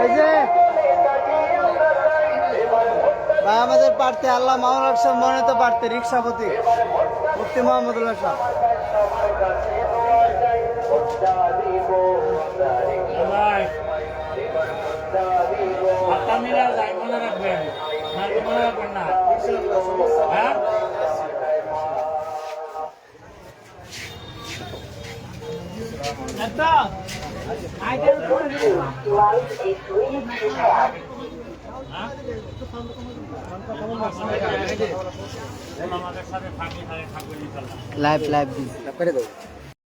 এই যে ভাই আমাদের প্রার্থী আল্লাহ মাওলানা সাহেব মনোনীত প্রার্থী রিক্সাপতি মুফতি মোহাম্মদুল্লাহ সাহেব। লাইভ লাইভ করে দেবো।